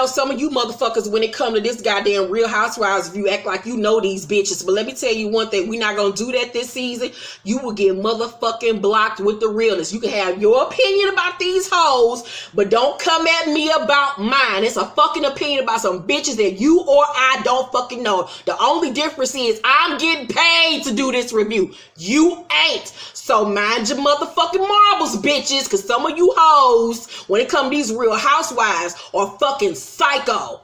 know some of you motherfuckers, when it come to this goddamn Real Housewives, you act like you know these bitches. But let me tell you one thing, we're not gonna do that this season. You will get motherfucking blocked with the realness. You can have your opinion about these hoes, but don't come at me about mine. It's a fucking opinion about some bitches that you or I don't fucking know. The only difference is I'm getting paid to do this review. You ain't. So mind your motherfucking marbles, bitches, because some of you hoes, when it comes to these Real Housewives, are fucking psycho.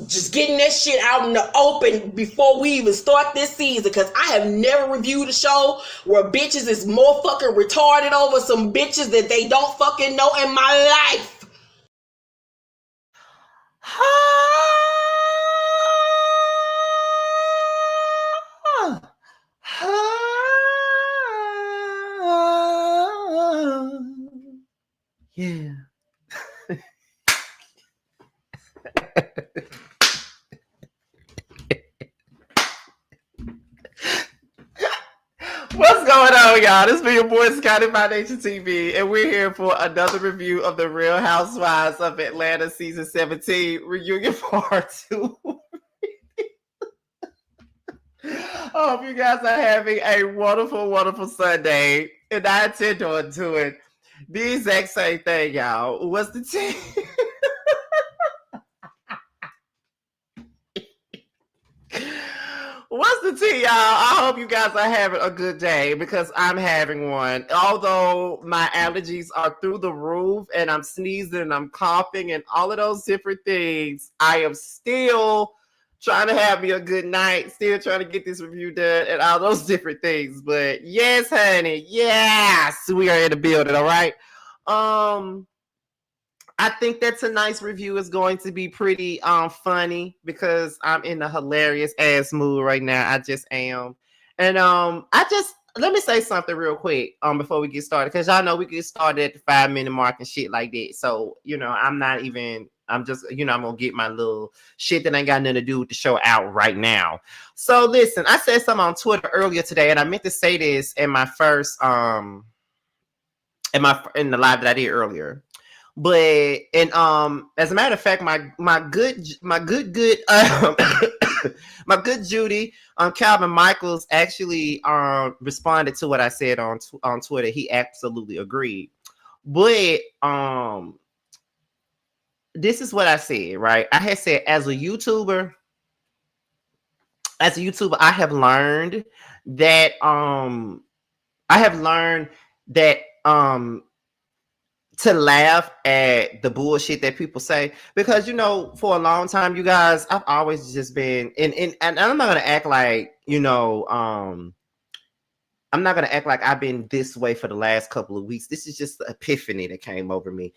Just getting that shit out in the open before we even start this season, because I have never reviewed a show where bitches is more fucking retarded over some bitches that they don't fucking know in my life. Yeah. What's going on, y'all? This is your boy Scotty by Nature TV, and we're here for another review of the Real Housewives of Atlanta Season 17 Reunion Part 2. I hope you guys are having a wonderful, wonderful Sunday, and I intend on doing the exact same thing, y'all. What's the tea? What's the tea, y'all? I hope you guys are having a good day, because I'm having one. Although my allergies are through the roof and I'm sneezing and I'm coughing and all of those different things, I am still trying to have me a good night, still trying to get this review done and all those different things. But yes, honey, yes, we are in the building, all right? I think that tonight's review is going to be pretty funny, because I'm in a hilarious ass mood right now. I just am. And let me say something real quick before we get started, because y'all know we get started at the 5-minute mark and shit like that. So, I'm just, I'm gonna get my little shit that ain't got nothing to do with the show out right now. So listen, I said something on Twitter earlier today, and I meant to say this in my first in the live that I did earlier. But as a matter of fact, my good Judy Calvin Michaels actually responded to what I said on Twitter. He absolutely agreed. But this is what I said, right? I had said, as a YouTuber, I have learned that to laugh at the bullshit that people say, because for a long time, you guys, I've always just been and I'm not gonna act like I'm not gonna act like I've been this way for the last couple of weeks. This is just the epiphany that came over me.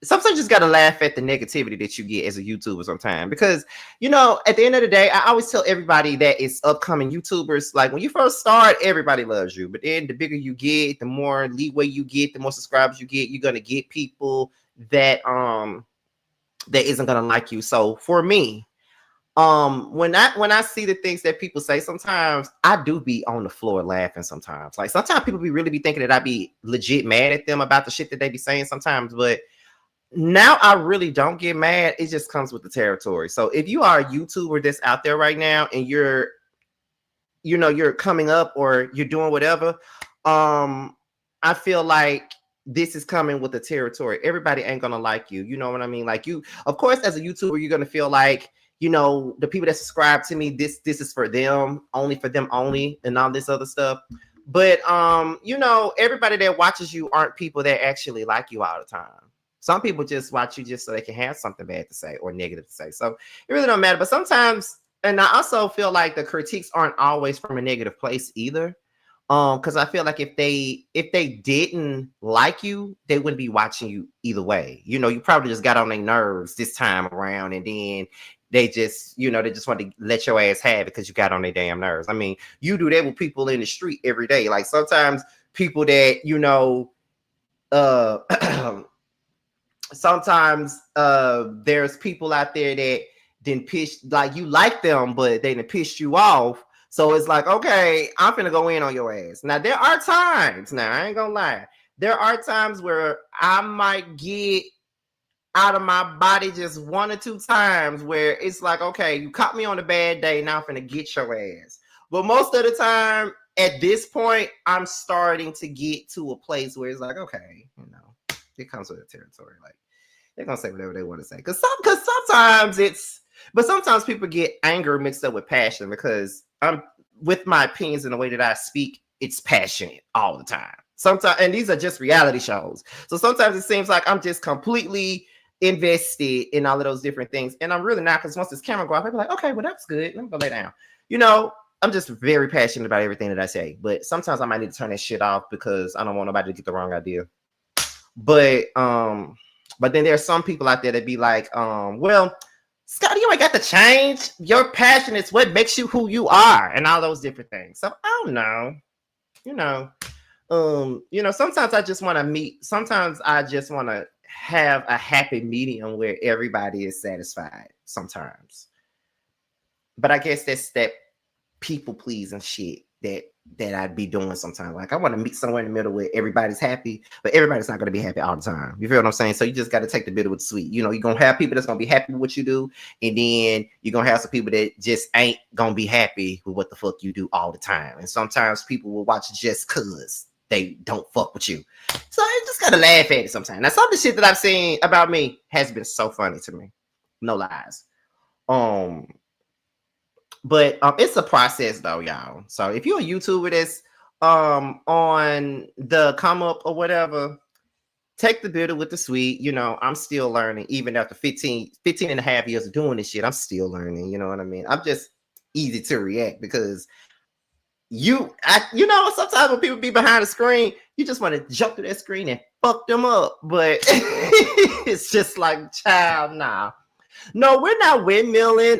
Sometimes you just gotta laugh at the negativity that you get as a YouTuber sometimes, because at the end of the day, I always tell everybody that it's upcoming YouTubers, like, when you first start, everybody loves you, but then the bigger you get, the more leeway you get, the more subscribers you get, you're gonna get people that isn't gonna like you. So for me, when I see the things that people say, sometimes I do be on the floor laughing sometimes. Like, sometimes people really be thinking that I be legit mad at them about the shit that they be saying sometimes, but now I really don't get mad. It just comes with the territory. So if you are a YouTuber that's out there right now and you're coming up or you're doing whatever, I feel like this is coming with the territory. Everybody ain't gonna like you. You know what I mean? Like, you, of course, as a YouTuber, you're gonna feel like, the people that subscribe to me, this is for them only, and all this other stuff. But everybody that watches you aren't people that actually like you all the time. Some people just watch you just so they can have something bad to say or negative to say. So it really don't matter. But sometimes, and I also feel like the critiques aren't always from a negative place either. Because I feel like if they didn't like you, they wouldn't be watching you either way. You probably just got on their nerves this time around, and then they just want to let your ass have it because you got on their damn nerves. I mean, you do that with people in the street every day. Like, sometimes people that sometimes there's people out there that didn't piss, like, you like them, but they didn't piss you off. So it's like, okay, I'm finna go in on your ass. Now, there are times, I ain't gonna lie, there are times where I might get out of my body just 1 or 2 times where it's like, okay, you caught me on a bad day, now I'm finna get your ass. But most of the time, at this point, I'm starting to get to a place where it's like, okay, it comes with the territory. Like, they're gonna say whatever they want to say. Cause sometimes people get anger mixed up with passion because I'm with my opinions and the way that I speak, it's passionate all the time. Sometimes, and these are just reality shows. So sometimes it seems like I'm just completely invested in all of those different things. And I'm really not, because once this camera go off, I'll be like, okay, well, that's good. Let me go lay down. I'm just very passionate about everything that I say. But sometimes I might need to turn that shit off because I don't want nobody to get the wrong idea. But then there's some people out there that be like, well, Scotty, you ain't got to change. Your passion is what makes you who you are, and all those different things. So I don't know. Sometimes I just want to meet. Sometimes I just want to have a happy medium where everybody is satisfied. Sometimes, but I guess that's that people pleasing shit that I'd be doing sometimes. Like I want to meet somewhere in the middle where everybody's happy, but everybody's not going to be happy all the time. You feel what I'm saying? So you just got to take the bitter with the sweet. You're going to have people that's going to be happy with what you do. And then you're going to have some people that just ain't going to be happy with what the fuck you do all the time. And sometimes people will watch just cause they don't fuck with you. So I just got to laugh at it sometimes. Now, some of the shit that I've seen about me has been so funny to me. No lies. But it's a process though, y'all. So if you're a YouTuber that's on the come up or whatever, take the bitter with the sweet. I'm still learning. Even after 15 and a half years of doing this shit, I'm still learning. You know what I mean? I'm just easy to react because sometimes when people be behind the screen, you just want to jump to that screen and fuck them up. But it's just like, child, nah. No, we're not windmilling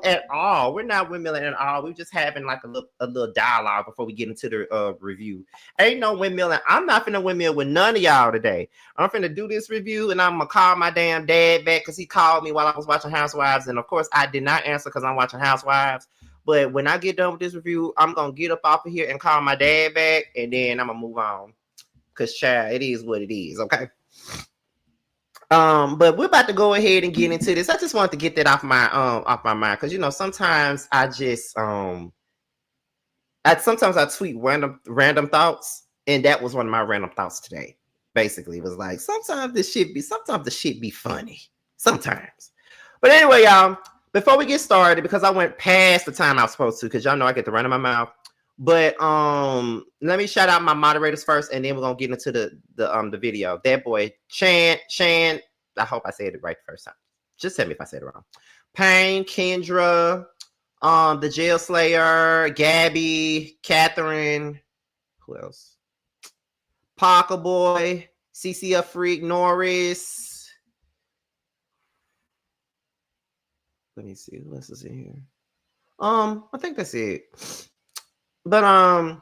at all. We're not windmilling at all. We're just having like a little dialogue before we get into the review. Ain't no windmilling. I'm not finna windmill with none of y'all today. I'm finna do this review and I'm gonna call my damn dad back because he called me while I was watching Housewives. And of course I did not answer because I'm watching Housewives. But when I get done with this review, I'm gonna get up off of here and call my dad back, and then I'm gonna move on. Cause child, it is what it is, okay? But we're about to go ahead and get into this. I just wanted to get that off my mind because sometimes I just sometimes I tweet random thoughts, and that was one of my random thoughts today. Basically, it was like sometimes the shit be funny. Sometimes. But anyway, y'all, before we get started, because I went past the time I was supposed to, because y'all know I get to run in my mouth. But let me shout out my moderators first, and then we're gonna get into the video. That boy Shan, I hope I said it right the first time. Just tell me if I said it wrong. Payne, Kendra, the Jail Slayer, Gabby, Catherine, who else? Parker Boy, CCF Freak, Norris. Let me see who else is in here. I think that's it. But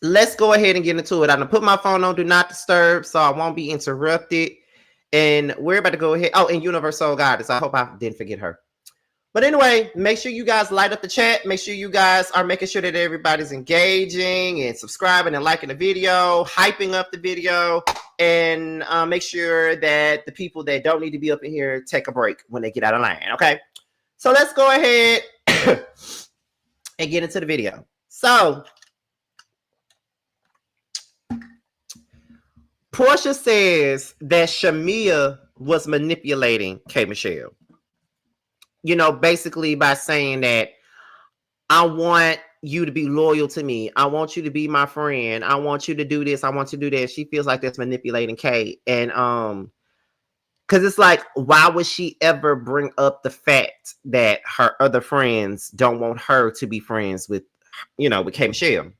let's go ahead and get into it. I'm gonna put my phone on do not disturb so I won't be interrupted. And we're about to go ahead. Oh, and Universal Goddess. I hope I didn't forget her. But anyway, make sure you guys light up the chat. Make sure you guys are making sure that everybody's engaging and subscribing and liking the video, hyping up the video, and make sure that the people that don't need to be up in here take a break when they get out of line. Okay. So let's go ahead and get into the video. So, Porsha says that Shamea was manipulating K Michelle. Basically by saying that I want you to be loyal to me. I want you to be my friend. I want you to do this. I want you to do that. She feels like that's manipulating K. And because it's like, why would she ever bring up the fact that her other friends don't want her to be friends with K Michelle?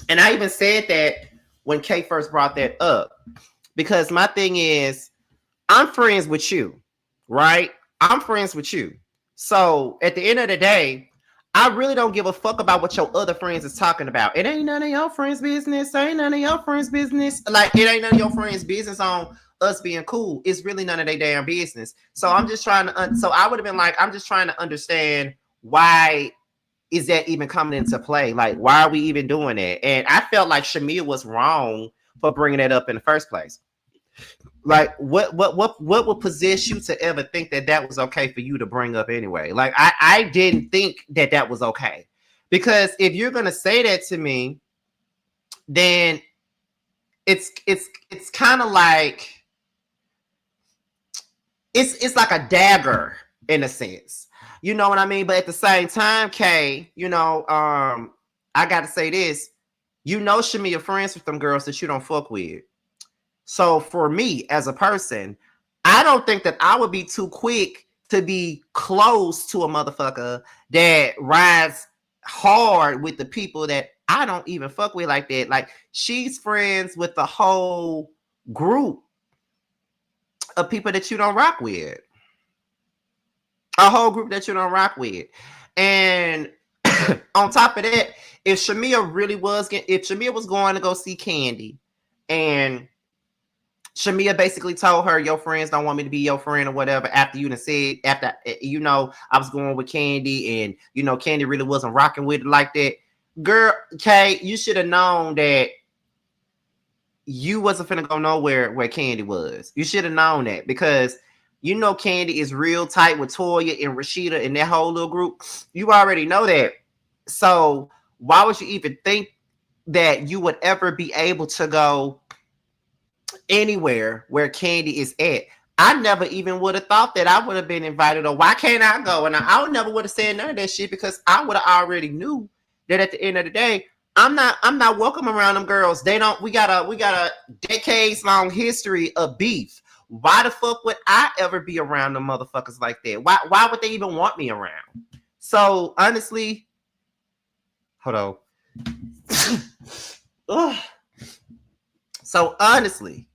And I even said that when K first brought that up, because my thing is, I'm friends with you, right? I'm friends with you. So at the end of the day, I really don't give a fuck about what your other friends is talking about. It ain't none of your friends' business. Ain't none of your friends' business. Like, it ain't none of your friends' business on us being cool. It's really none of their damn business. So I'm just trying to, so I would have been like, I'm just trying to understand why is that even coming into play? Like, why are we even doing that? And I felt like Shamea was wrong for bringing that up in the first place. Like, what would possess you to ever think that that was okay for you to bring up anyway? Like, I didn't think that that was okay, because if you're gonna say that to me, then it's kind of like it's like a dagger in a sense. You know what I mean? But at the same time, Kay, I gotta say this. You know, Shamea friends with them girls that you don't fuck with. So for me as a person, I don't think that I would be too quick to be close to a motherfucker that rides hard with the people that I don't even fuck with like that. Like, she's friends with the whole group of people that you don't rock with. A whole group that you don't rock with. And on top of that, if Shamea was going to go see Candy, and Shamea basically told her, your friends don't want me to be your friend or whatever, after you done said, after, I was going with Candy, and, Candy really wasn't rocking with it like that. Girl, Kay, you should have known that you wasn't finna go nowhere where Candy was. You should have known that, because Candy is real tight with Toya and Rashida and that whole little group. You already know that. So why would you even think that you would ever be able to go anywhere where Candy is at? I never even would have thought that I would have been invited, or why can't I go? And I would never would have said none of that shit, because I would have already knew that at the end of the day, I'm not welcome around them girls. We got a decades long history of beef. Why the fuck would I ever be around them motherfuckers like that? Why would they even want me around? So honestly, hold on. So honestly,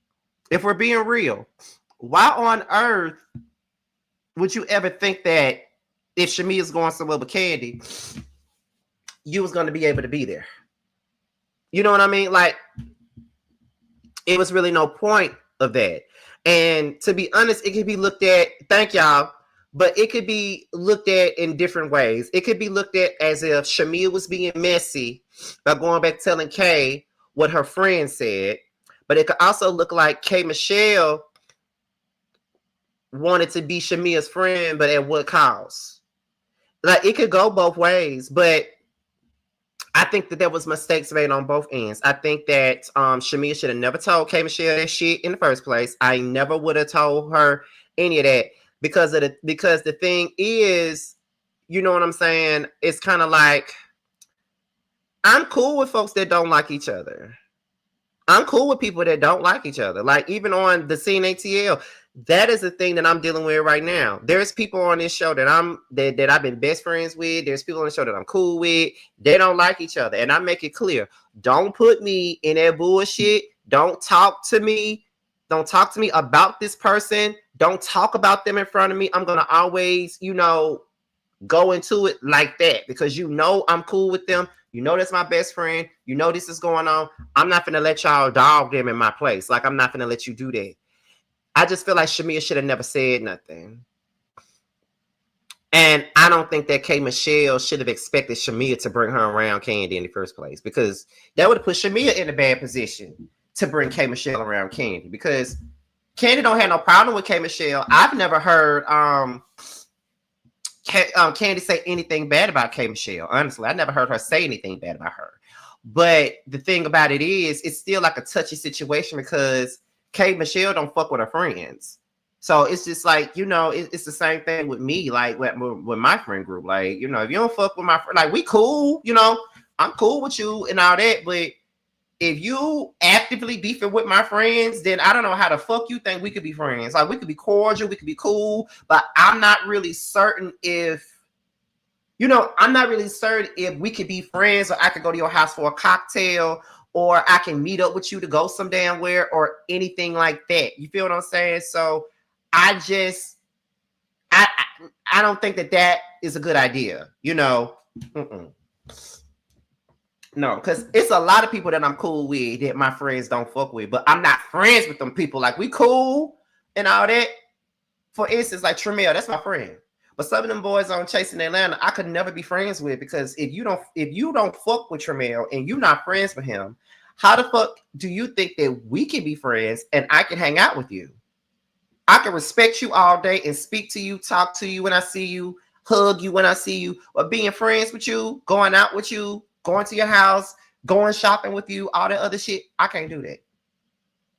if we're being real, why on earth would you ever think that if Shamea's going somewhere with Candy, you was going to be able to be there? You know what I mean? Like, it was really no point of that. And to be honest, it could be looked at, thank y'all, but it could be looked at in different ways. It could be looked at as if Shamea was being messy by going back telling Kay what her friend said. But it could also look like K Michelle wanted to be Shamea's friend, but at what cost? Like, it could go both ways, but I think that there was mistakes made on both ends. I think that Shamea should have never told K Michelle that shit in the first place. I never would have told her any of that, because the thing is, you know what I'm saying? It's kind of like, I'm cool with folks that don't like each other. I'm cool with people that don't like each other. Like, even on the CNATL, that is the thing that I'm dealing with right now. There's people on this show that I've been best friends with. There's people on the show that I'm cool with. They don't like each other. And I make it clear, don't put me in that bullshit. Don't talk to me. Don't talk to me about this person. Don't talk about them in front of me. I'm going to always, go into it like that, because I'm cool with them. That's my best friend. This is going on. I'm not going to let y'all dog them in my place. Like, I'm not going to let you do that. I just feel like Shamea should have never said nothing. And I don't think that K Michelle should have expected Shamea to bring her around Candy in the first place, because that would have put Shamea in a bad position to bring K Michelle around Candy, because Candy don't have no problem with K Michelle. I've never heard Candy say anything bad about K Michelle. Honestly, I never heard her say anything bad about her. But the thing about it is, it's still like a touchy situation, because K Michelle don't fuck with her friends. So it's just like, it's the same thing with me, like with my friend group. Like, if you don't fuck with my friend, like, we cool, I'm cool with you and all that. But if you actively beefing with my friends, then I don't know how the fuck you think we could be friends. Like, we could be cordial, we could be cool, but I'm not really certain if we could be friends, or I could go to your house for a cocktail, or I can meet up with you to go some damn where, or anything like that. You feel what I'm saying? So I don't think that is a good idea. Mm-mm. No, because it's a lot of people that I'm cool with that my friends don't fuck with, but I'm not friends with them people. Like, we cool and all that. For instance, like Tremel, that's my friend. But some of them boys on Chasing Atlanta, I could never be friends with, because if you don't fuck with Tremel and you're not friends with him, How the fuck do you think that we can be friends and I can hang out with you? I can respect you all day and speak to you, talk to you when I see you, hug you when I see you, but being friends with you, going out with you, going to your house, going shopping with you, all that other shit, I can't do that.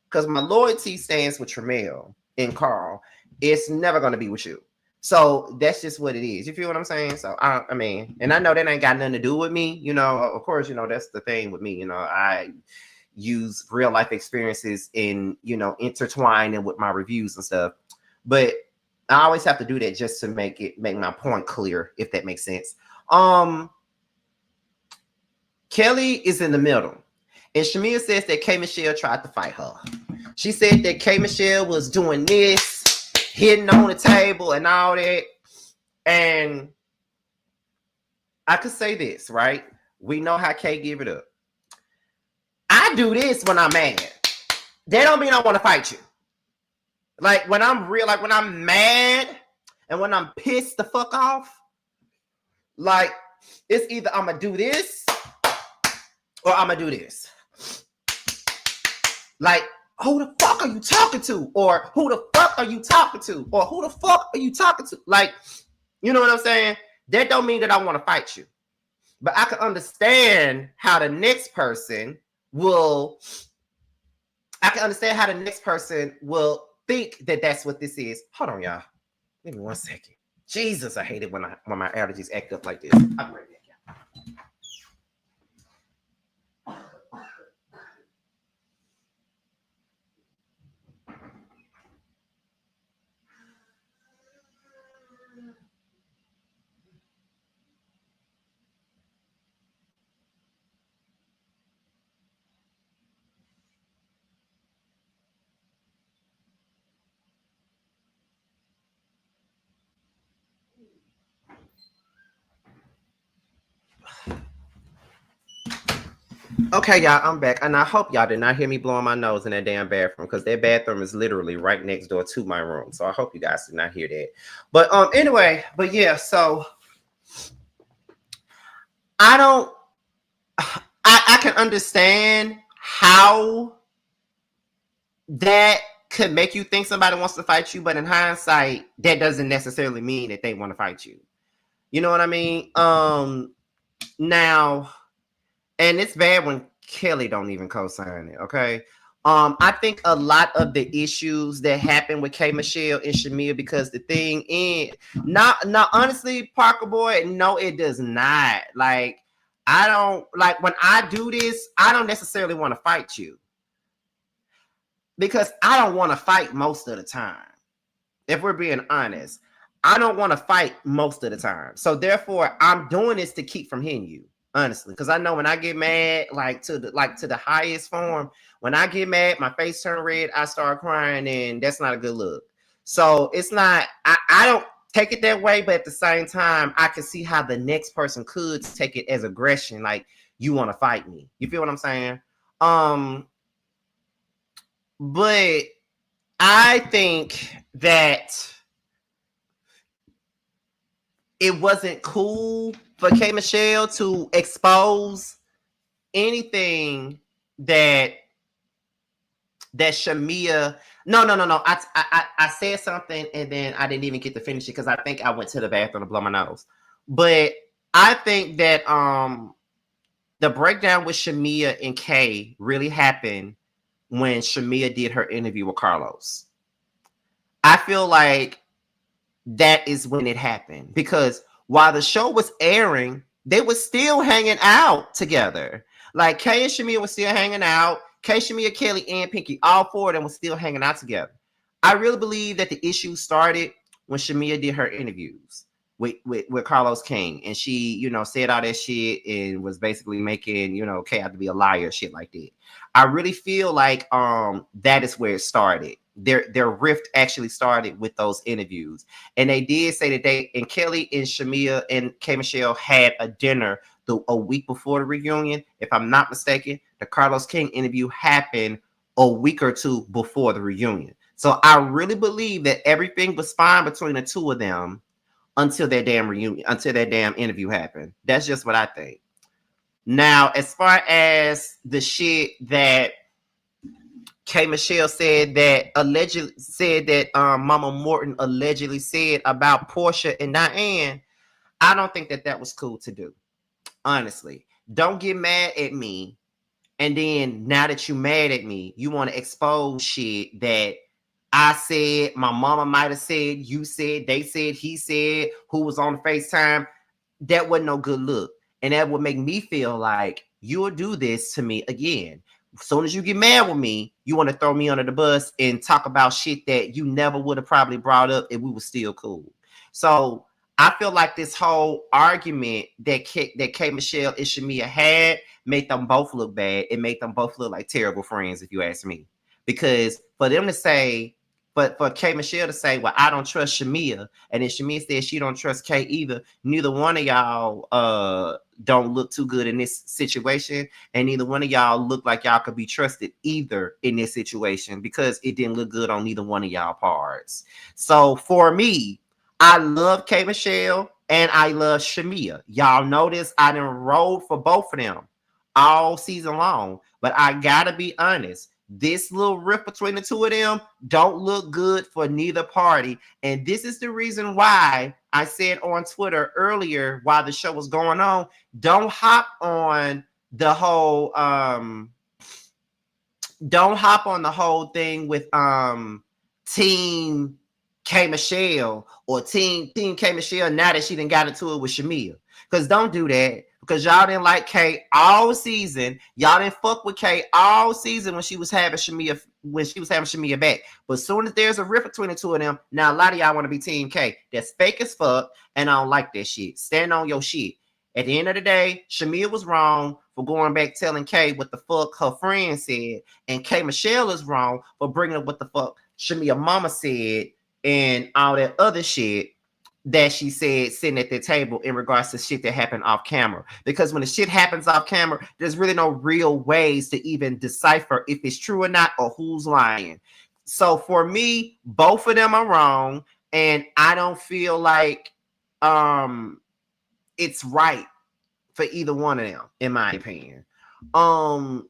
Because my loyalty stands with Tramel and Carl. It's never going to be with you. So that's just what it is. You feel what I'm saying? So I mean, and I know that ain't got nothing to do with me. You know, of course, you know, that's the thing with me. You know, I use real life experiences in, you know, intertwining with my reviews and stuff. But I always have to do that just to make my point clear, if that makes sense. Kelly is in the middle. And Shamea says that K Michelle tried to fight her. She said that K Michelle was doing this, hitting on the table and all that. And I could say this, right? We know how K give it up. I do this when I'm mad. That don't mean I want to fight you. Like when I'm real, like when I'm mad and when I'm pissed the fuck off, like it's either I'm gonna do this or I'm gonna do this. Like, who the fuck are you talking to? Or who the fuck are you talking to? Or who the fuck are you talking to? Like, you know what I'm saying? That don't mean that I want to fight you. But I can understand how the next person will think that that's what this is. Hold on, y'all. Give me 1 second. Jesus, I hate it when my allergies act up like this. I'll be right back. Okay, y'all, I'm back. And I hope y'all did not hear me blowing my nose in that damn bathroom, because that bathroom is literally right next door to my room. So I hope you guys did not hear that. But anyway, but yeah, so I can understand how that could make you think somebody wants to fight you, but in hindsight, that doesn't necessarily mean that they want to fight you. You know what I mean? Now, and it's bad when Kelly don't even co-sign it, okay? I think a lot of the issues that happen with K Michelle and Shamea, because the thing is, not honestly, Parker boy, no, it does not. Like, I don't, like, when I do this, I don't necessarily want to fight you, because I don't want to fight most of the time. If we're being honest, I don't want to fight most of the time. So therefore, I'm doing this to keep from hitting you, honestly, because I know when I get mad, like to the highest form, when I get mad, my face turn red, I start crying, and that's not a good look. So it's not, I don't take it that way, but at the same time, I can see how the next person could take it as aggression, like you want to fight me. You feel what I'm saying? But I think that it wasn't cool for K Michelle to expose anything that Shamea. No. I said something and then I didn't even get to finish it because I think I went to the bathroom to blow my nose. But I think that the breakdown with Shamea and Kay really happened when Shamea did her interview with Carlos. I feel like that is when it happened, because while the show was airing, they were still hanging out together. Like Kay and Shamea were still hanging out. Kay, Shamea, Kelly, and Pinky, all four of them were still hanging out together. I really believe that the issue started when Shamea did her interviews with Carlos King, and she, you know, said all that shit and was basically making, you know, Kay out to be a liar, shit like that. I really feel like that is where it started. Their rift actually started with those interviews. And they did say that they, and Kelly and Shamea and K Michelle had a dinner a week before the reunion. If I'm not mistaken, the Carlos King interview happened a week or two before the reunion. So I really believe that everything was fine between the two of them until that damn reunion, until that damn interview happened. That's just what I think. Now, as far as the shit that K Michelle said that allegedly said that Mama Morton allegedly said about Porsha and Diane, I don't think that that was cool to do. Honestly, don't get mad at me. And then now that you mad at me, you want to expose shit that I said, my mama might have said, you said, they said, he said, who was on FaceTime. That wasn't no good look. And that would make me feel like you'll do this to me again. As soon as you get mad with me, you want to throw me under the bus and talk about shit that you never would have probably brought up if we were still cool. So I feel like this whole argument that K Michelle and Shamea had made them both look bad. It made them both look like terrible friends, if you ask me. Because for them to say, but for K Michelle to say, well, I don't trust Shamea, and then Shamea says she don't trust K either, neither one of y'all don't look too good in this situation, and neither one of y'all look like y'all could be trusted either in this situation because it didn't look good on neither one of y'all parts. So for me, I love K Michelle and I love Shamea. Y'all notice I done rolled for both of them all season long, but I gotta be honest. This little rift between the two of them don't look good for neither party. And this is the reason why I said on Twitter earlier while the show was going on, don't hop on the whole thing with Team K Michelle or Team K Michelle now that she done got into it with Shamea. Because don't do that. Because y'all didn't like K all season. Y'all didn't fuck with K all season when she was having Shamea back. But as soon as there's a rift between the two of them, now a lot of y'all want to be Team K. That's fake as fuck, and I don't like that shit. Stand on your shit. At the end of the day, Shamea was wrong for going back telling K what the fuck her friend said, and K Michelle is wrong for bringing up what the fuck Shamea mama said and all that other shit that she said sitting at the table in regards to shit that happened off camera. Because when the shit happens off camera, there's really no real ways to even decipher if it's true or not or who's lying. So for me, both of them are wrong, and I don't feel like it's right for either one of them, in my opinion. Let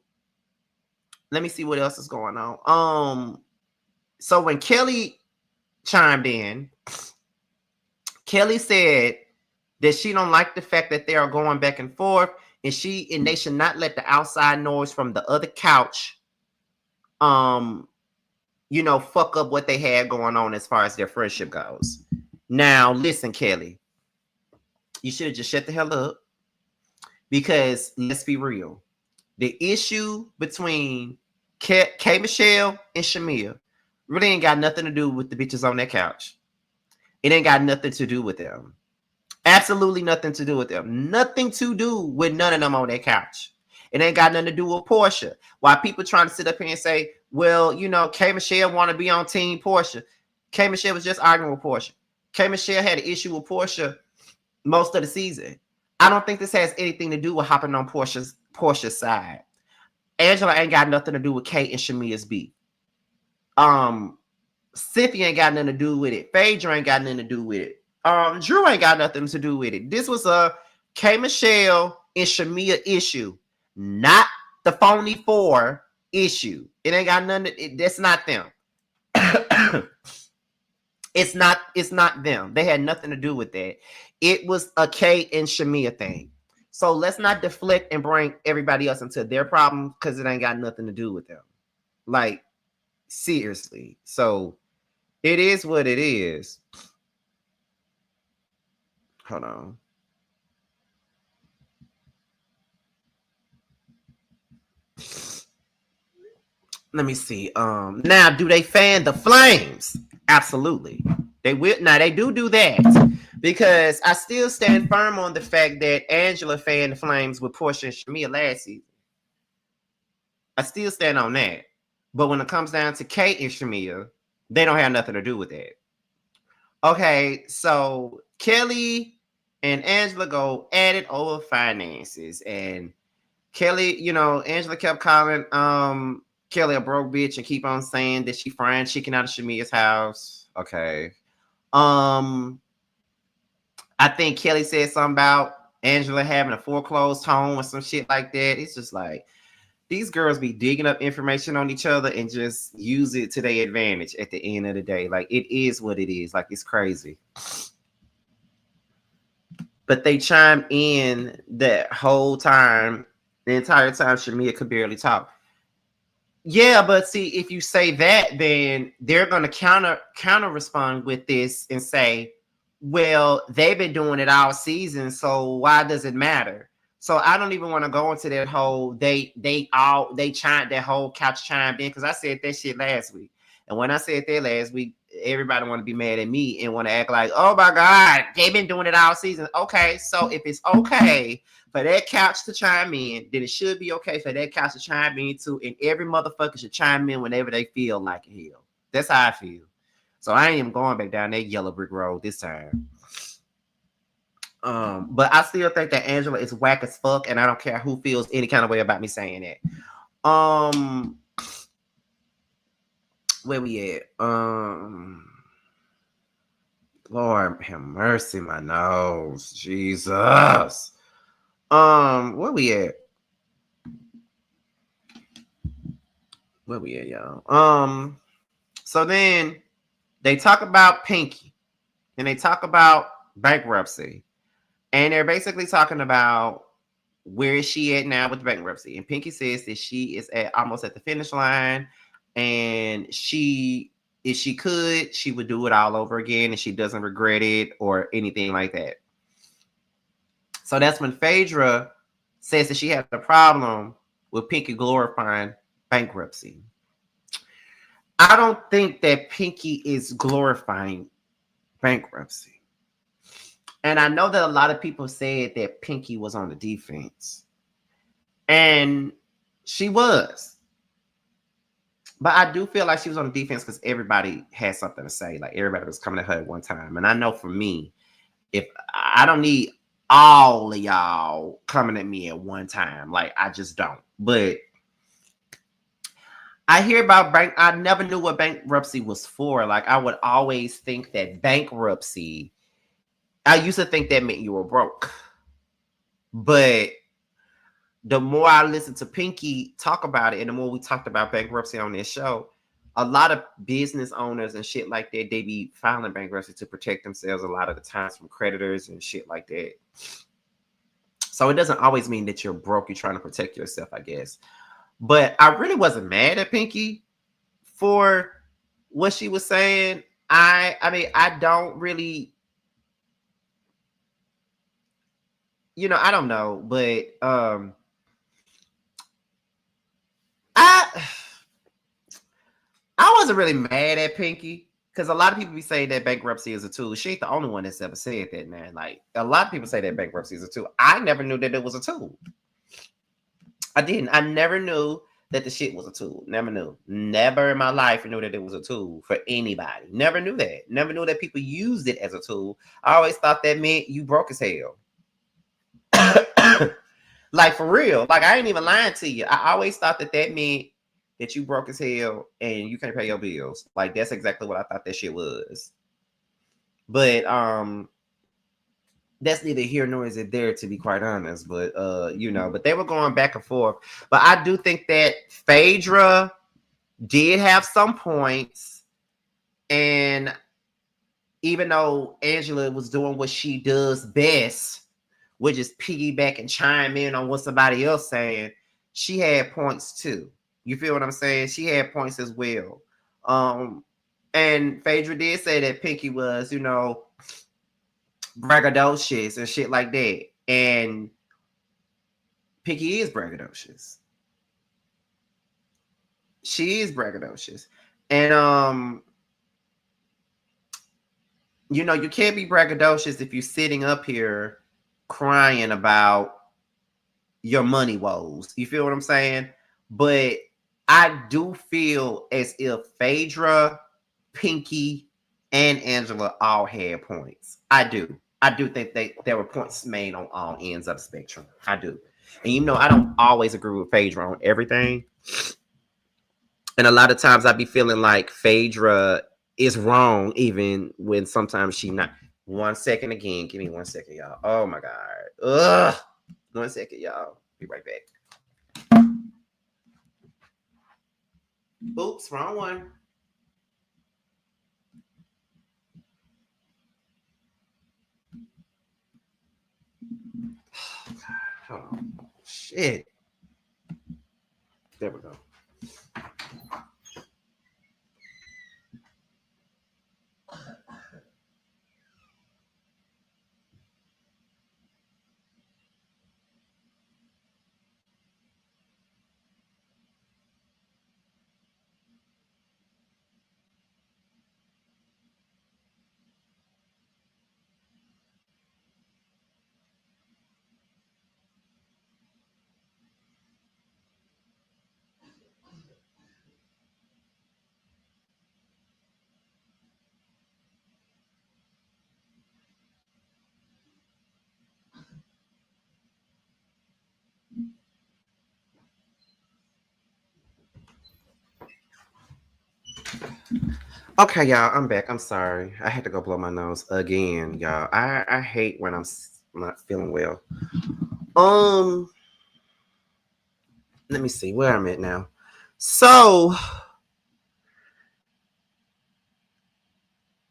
me see what else is going on. So when Kelly chimed in, Kelly said that she don't like the fact that they are going back and forth, and they should not let the outside noise from the other couch, fuck up what they had going on as far as their friendship goes. Now, listen, Kelly, you should have just shut the hell up, because let's be real, the issue between K Michelle and Shamea really ain't got nothing to do with the bitches on that couch. It ain't got nothing to do with them. Absolutely nothing to do with them. Nothing to do with none of them on that couch. It ain't got nothing to do with Porsha. Why people trying to sit up here and say, well, K Michelle want to be on Team Porsha. K Michelle was just arguing with Porsha. K Michelle had an issue with Porsha most of the season. I don't think this has anything to do with hopping on Porsha's side. Angela ain't got nothing to do with Kate and Shamea's beef. Cynthia ain't got nothing to do with it. Phaedra ain't got nothing to do with it. Drew ain't got nothing to do with it. This was a K Michelle and Shamea issue, not the phony 4 issue. It ain't got nothing. That's not them. It's not them. They had nothing to do with that. It was a K and Shamea thing. So let's not deflect and bring everybody else into their problem because it ain't got nothing to do with them. Like, seriously. So it is what it is. Hold on. Let me see. Now, do they fan the flames? Absolutely. They will. Now, they do that because I still stand firm on the fact that Angela fanned the flames with Porsha and Shamea last season. I still stand on that. But when it comes down to Kate and Shamea, they don't have nothing to do with that. Okay, so Kelly and Angela go at it over finances. And Kelly, Angela kept calling Kelly a broke bitch and keep on saying that she frying chicken out of Shamea's house. Okay. I think Kelly said something about Angela having a foreclosed home or some shit like that. It's just like these girls be digging up information on each other and just use it to their advantage at the end of the day. Like, it is what it is. Like, it's crazy. But they chime in that whole time, the entire time Shamea could barely talk. Yeah, but see, if you say that, then they're gonna counter respond with this and say, well, they've been doing it all season, so why does it matter? So I don't even want to go into that whole they chimed that whole couch chimed in, because I said that shit last week. And when I said that last week, everybody want to be mad at me and want to act like, oh my God, they've been doing it all season. Okay, so if it's okay for that couch to chime in, then it should be okay for that couch to chime in too. And every motherfucker should chime in whenever they feel like it. That's how I feel. So I ain't even going back down that yellow brick road this time. But I still think that Angela is whack as fuck, and I don't care who feels any kind of way about me saying that. Where we at? Lord have mercy, my nose. Jesus. Where we at? Where we at, y'all? So then they talk about Pinky, and they talk about bankruptcy. And they're basically talking about where is she at now with bankruptcy. And Pinky says that she is almost at the finish line. And if she could, she would do it all over again. And she doesn't regret it or anything like that. So that's when Phaedra says that she had a problem with Pinky glorifying bankruptcy. I don't think that Pinky is glorifying bankruptcy. And I know that a lot of people said that Pinky was on the defense. And she was. But I do feel like she was on the defense because everybody had something to say. Like, everybody was coming at her at one time. And I know for me, if I don't need all of y'all coming at me at one time. Like, I just don't. But I hear about I never knew what bankruptcy was for. Like, I would always think that bankruptcy, I used to think that meant you were broke. But the more I listened to Pinky talk about it, and the more we talked about bankruptcy on this show, a lot of business owners and shit like that, they be filing bankruptcy to protect themselves a lot of the times from creditors and shit like that. So it doesn't always mean that you're broke. You're trying to protect yourself, I guess. But I really wasn't mad at Pinky for what she was saying. I mean, I don't really, I don't know, but I wasn't really mad at Pinky because a lot of people be saying that bankruptcy is a tool. She ain't the only one that's ever said that, man. Like, a lot of people say that bankruptcy is a tool. I never knew that it was a tool. I didn't. I never knew that the shit was a tool. Never knew. Never in my life knew that it was a tool for anybody. Never knew that. Never knew that people used it as a tool. I always thought that meant you broke as hell. Like, for real. Like, I ain't even lying to you. I always thought that meant that you broke as hell and you can't pay your bills. Like, that's exactly what I thought that shit was. But that's neither here nor is it there, to be quite honest. But but they were going back and forth. But I do think that Phaedra did have some points, and even though Angela was doing what she does best, which is piggyback and chime in on what somebody else saying, she had points too. You feel what I'm saying? She had points as well. And Phaedra did say that Pinky was, braggadocious and shit like that. And Pinky is braggadocious. She is braggadocious. And you can't be braggadocious if you're sitting up here crying about your money woes. You feel what I'm saying? But I do feel as if Phaedra, Pinky, and Angela all had points. I do think there were points made on all ends of the spectrum. I do. And I don't always agree with Phaedra on everything. And a lot of times I be feeling like Phaedra is wrong, even when sometimes she not. 1 second again. Give me 1 second, y'all. Oh my God. Ugh. 1 second, y'all. Be right back. Oops, wrong one. Hold on. Shit. There we go. Okay, y'all, I'm back. I'm sorry. I had to go blow my nose again, y'all. I hate when I'm not feeling well. Let me see where I'm at now. So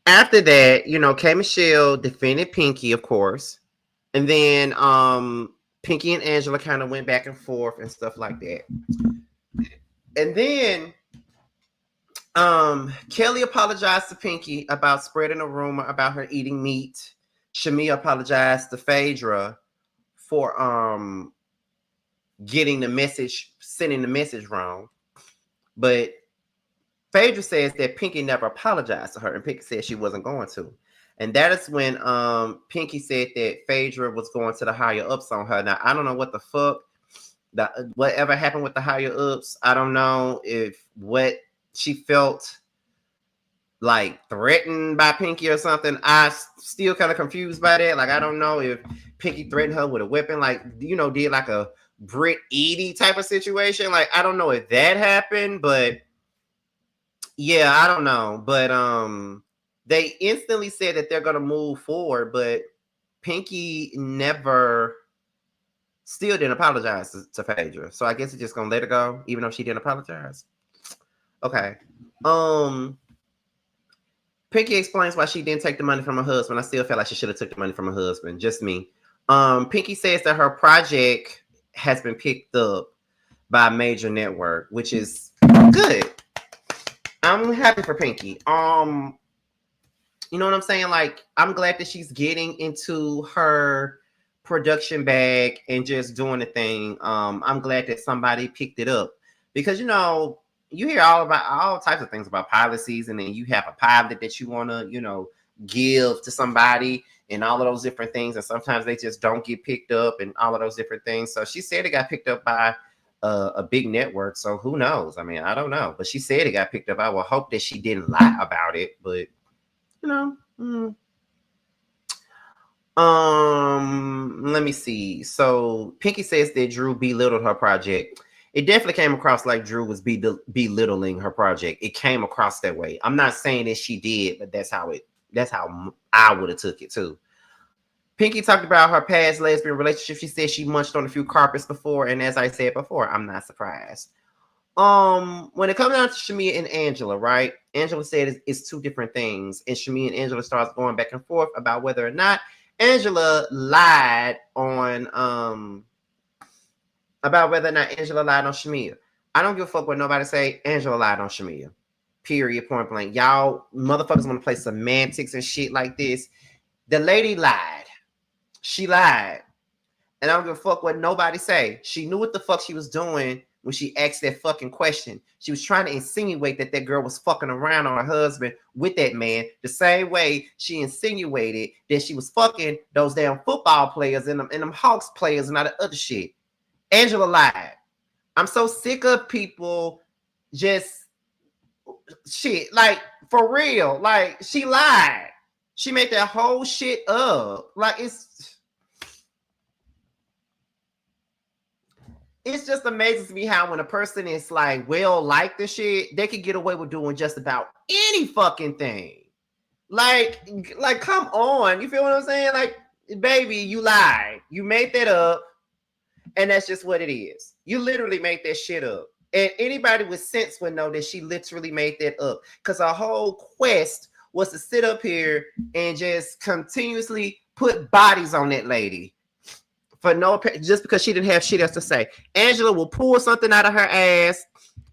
after that, K Michelle defended Pinky, of course. And then Pinky and Angela kind of went back and forth and stuff like that. And then Kelly apologized to Pinky about spreading a rumor about her eating meat. Shamea apologized to Phaedra for sending the message wrong. But Phaedra says that Pinky never apologized to her, and Pinky said she wasn't going to. And that is when Pinky said that Phaedra was going to the higher ups on her. Now, I don't know what the fuck, whatever happened with the higher ups. I don't know if what she felt like threatened by Pinky or something. I still kind of confused by that. Like, I don't know if Pinky threatened her with a weapon, like, did like a Brit Edie type of situation. Like, I don't know if that happened, but yeah, I don't know. But they instantly said that they're gonna move forward, but Pinky still didn't apologize to Phaedra. So I guess it's just gonna let it go, even though she didn't apologize. Okay. Pinky explains why she didn't take the money from her husband. I still feel like she should have took the money from her husband. Just me. Pinky says that her project has been picked up by a major network, which is good. I'm happy for Pinky. You know what I'm saying? Like, I'm glad that she's getting into her production bag and just doing the thing. I'm glad that somebody picked it up because you hear all types of things about pilot season, and you have a pilot that you want to, give to somebody and all of those different things. And sometimes they just don't get picked up and all of those different things. So she said it got picked up by a big network. So who knows? I mean, I don't know, but she said it got picked up. I will hope that she didn't lie about it, but let me see. So Pinky says that Drew belittled her project. It definitely came across like Drew was belittling her project. It came across that way. I'm not saying that she did, but that's how I would have took it too. Pinky talked about her past lesbian relationship. She said she munched on a few carpets before, and as I said before, I'm not surprised. When it comes down to Shamia and Angela, right? Angela said it's two different things, and Shamia and Angela starts going back and forth about whether or not Angela lied on about whether or not Angela lied on Shamia. I don't give a fuck what nobody say. Angela lied on Shamia. Period. Point blank. Y'all motherfuckers want to play semantics and shit like this. The lady lied. She lied. And I don't give a fuck what nobody say. She knew what the fuck she was doing when she asked that fucking question. She was trying to insinuate that girl was fucking around on her husband with that man, the same way she insinuated that she was fucking those damn football players and them Hawks players and all that other shit. Angela lied. I'm so sick of people just shit. Like, for real. Like, she lied. She made that whole shit up. Like, it's just amazing to me how when a person is like well liked the shit, they can get away with doing just about any fucking thing. Like, come on. You feel what I'm saying? Like, baby, you lied. You made that up, and that's just what it is. You literally made that shit up. And anybody with sense would know that she literally made that up. Because her whole quest was to sit up here and just continuously put bodies on that lady. For no, just because she didn't have shit else to say. Angela will pull something out of her ass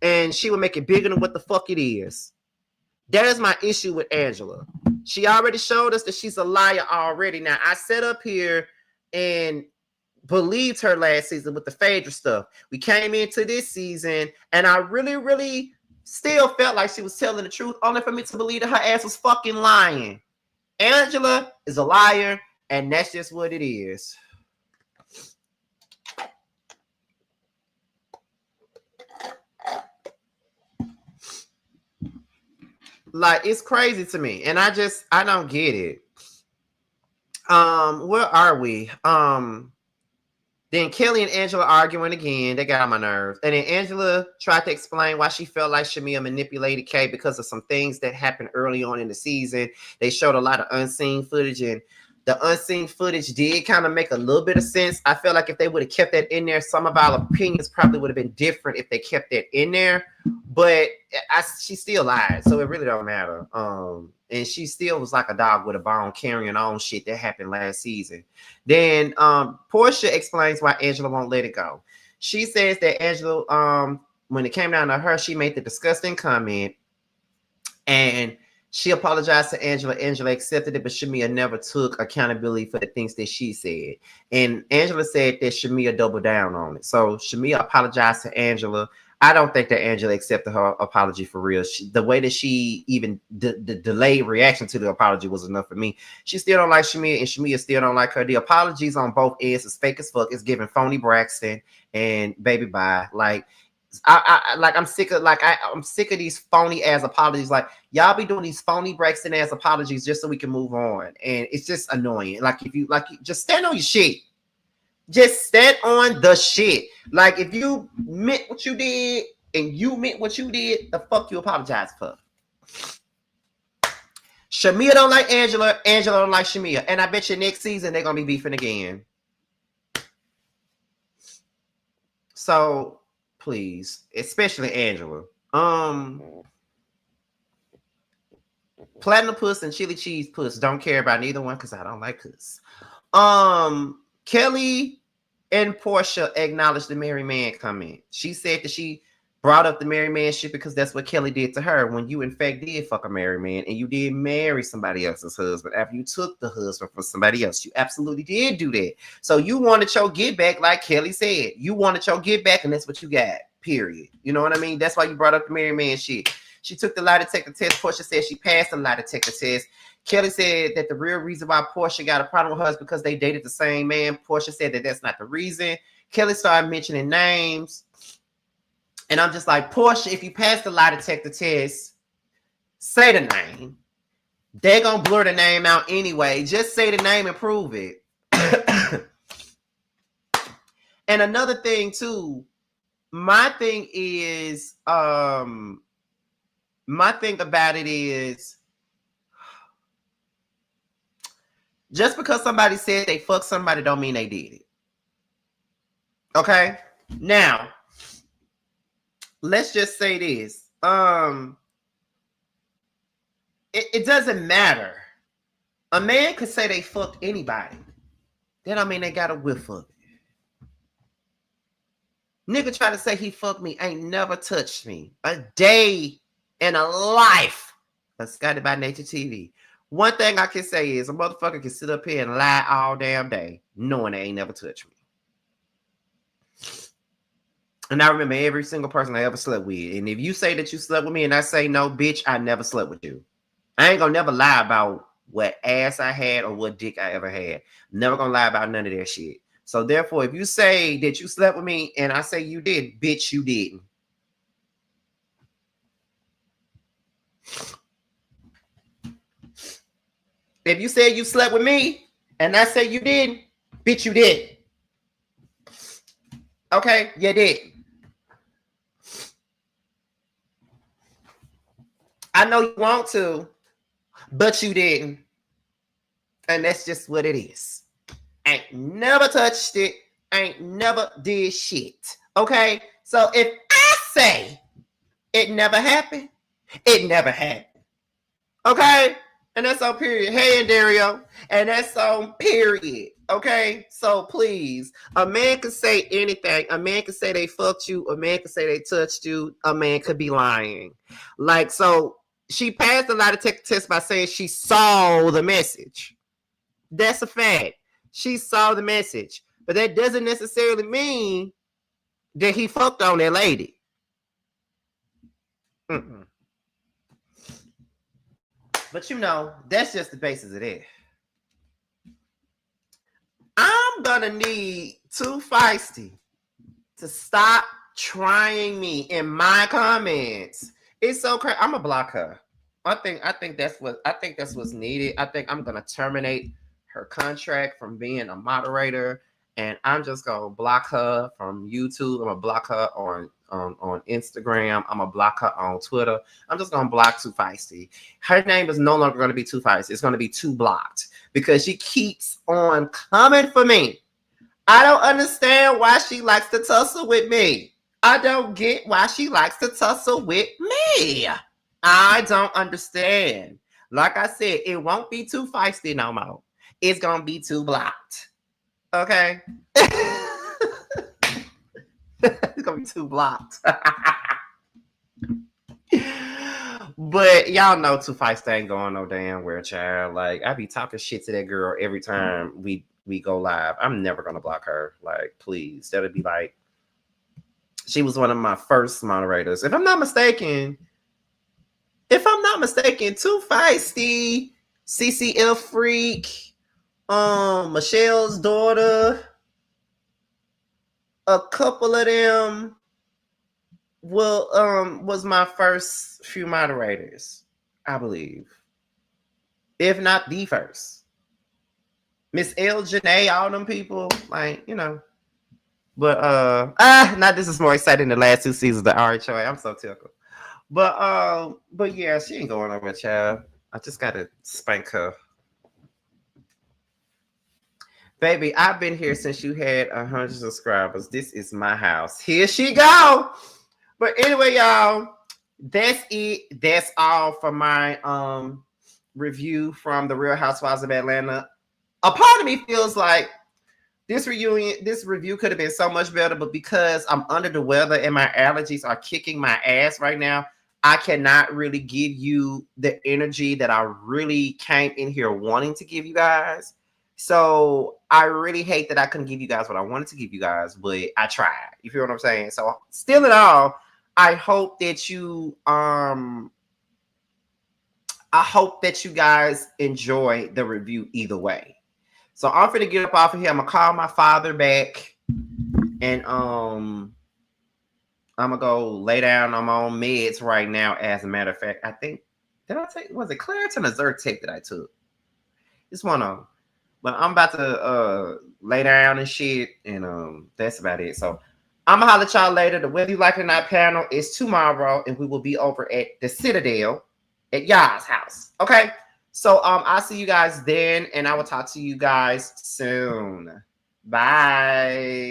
and she will make it bigger than what the fuck it is. That is my issue with Angela. She already showed us that she's a liar already. Now, I sat up here and believed her last season with the Phaedra stuff. We came into this season and I really, really still felt like she was telling the truth, only for me to believe that her ass was fucking lying. Angela is a liar, and that's just what it is. Like, it's crazy to me, and I don't get it. Where are we? Then Kelly and Angela arguing again. They got on my nerves. And then Angela tried to explain why she felt like Shamea manipulated Kay because of some things that happened early on in the season. They showed a lot of unseen footage, and the unseen footage did kind of make a little bit of sense. I feel like if they would have kept that in there, some of our opinions probably would have been different if they kept that in there. But she still lied, so it really don't matter. And she still was like a dog with a bone carrying on shit that happened last season. Then Porsha explains why Angela won't let it go. She says that Angela, when it came down to her, she made the disgusting comment and she apologized to Angela. Angela accepted it, but Shamea never took accountability for the things that she said. And Angela said that Shamea doubled down on it. So Shamea apologized to Angela. I don't think that Angela accepted her apology for real. The way that she even the delayed reaction to the apology was enough for me. She still don't like Shamea, and Shamea still don't like her. The apologies on both ends is fake as fuck. It's giving phony Braxton and baby bye. Like, I'm sick of I'm sick of these phony ass apologies. Like, y'all be doing these phony Braxton ass apologies just so we can move on, and it's just annoying. Like, if you just stand on your shit. Just stand on the shit. Like, if you meant what you did and you meant what you did, the fuck you apologize for. Shamea don't like Angela. Angela don't like Shamea. And I bet you next season they're gonna be beefing again. So please, especially Angela. Platinum Puss and Chili Cheese Puss don't care about neither one because I don't like puss. Kelly and Porsha acknowledged the married man comment. She said that she brought up the married man shit because that's what Kelly did to her when you in fact did fuck a married man and you did marry somebody else's husband after you took the husband from somebody else. You absolutely did do that. So you wanted your get back, like Kelly said. You wanted your get back, and that's what you got. Period. You know what I mean? That's why you brought up the married man shit. She took the lie detector test. Porsha said she passed the lie detector test. Kelly said that the real reason why Porsha got a problem with her is because they dated the same man. Porsha said that that's not the reason. Kelly started mentioning names. And I'm just like, Porsha, if you pass the lie detector test, say the name. They're going to blur the name out anyway. Just say the name and prove it. And another thing, too, my thing about it is, just because somebody said they fucked somebody don't mean they did it. Okay? Now, let's just say this. It doesn't matter. A man could say they fucked anybody. That don't mean they got a whiff of it. Nigga try to say he fucked me ain't never touched me a day in a life. That's Scotty by Nature TV. One thing I can say is a motherfucker can sit up here and lie all damn day knowing they ain't never touched me. And I remember every single person I ever slept with. And if you say that you slept with me and I say no, bitch, I never slept with you. I ain't gonna never lie about what ass I had or what dick I ever had. I'm never gonna lie about none of that shit. So therefore, if you say that you slept with me and I say you did, bitch, you didn't. If you say you slept with me and I say you didn't, bitch, you did. Okay, you did. I know you want to, but you didn't. And that's just what it is. Ain't never touched it. Ain't never did shit. Okay? So if I say it never happened, it never happened. Okay? And that's on period. Hey, and Dario. And that's on period. Okay? So please, a man could say anything. A man could say they fucked you. A man could say they touched you. A man could be lying. Like, so she passed a lot of tests by saying she saw the message. That's a fact. She saw the message. But that doesn't necessarily mean that he fucked on that lady. Mm-mm. But you know, that's just the basis of it. I'm gonna need Too Feisty to stop trying me in my comments. It's so crazy. I'm gonna block her. I think that's what's needed. I think I'm gonna terminate her contract from being a moderator, and I'm just gonna block her from YouTube. I'm gonna block her on Instagram. I'm gonna block her on Twitter. I'm just gonna block Too Feisty. Her name is no longer gonna be Too Feisty. It's gonna be Too Blocked because she keeps on coming for me. I don't understand why she likes to tussle with me. I don't get why she likes to tussle with me. I don't understand. Like I said, it won't be Too Feisty no more. It's gonna be Too Blocked. Okay? It's gonna be Too Blocked. But y'all know Too Feisty ain't going no damn where, child. Like, I be talking shit to that girl every time we go live. I'm never gonna block her. Like, please. That'll be like, she was one of my first moderators. If I'm not mistaken, Too Feisty, CCL Freak, Michelle's daughter, a couple of them was my first few moderators, I believe. If not the first. Miss L. Janae, all them people, like, you know. But now this is more exciting than the last 2 seasons of RHOA. I'm so tickled. But yeah, she ain't going over, child. I just gotta spank her. Baby, I've been here since you had 100 subscribers. This is my house. Here she go. But anyway, y'all, that's it. That's all for my review from the Real Housewives of Atlanta. A part of me feels like this review could have been so much better, but because I'm under the weather and my allergies are kicking my ass right now, I cannot really give you the energy that I really came in here wanting to give you guys. So I really hate that I couldn't give you guys what I wanted to give you guys, but I tried. You feel what I'm saying? So still in all, I hope that you guys enjoy the review either way. So I'm gonna get up off of here. I'm gonna call my father back, and I'm gonna go lay down on my own meds right now. As a matter of fact, I think was it Claritin or Zyrtec that I took? It's one of them. But I'm about to lay down and shit, and that's about it. So I'm gonna holler at y'all later. The Whether You Like It or Not panel is tomorrow, and we will be over at the Citadel at y'all's house. Okay. So I'll see you guys then, and I will talk to you guys soon. Bye.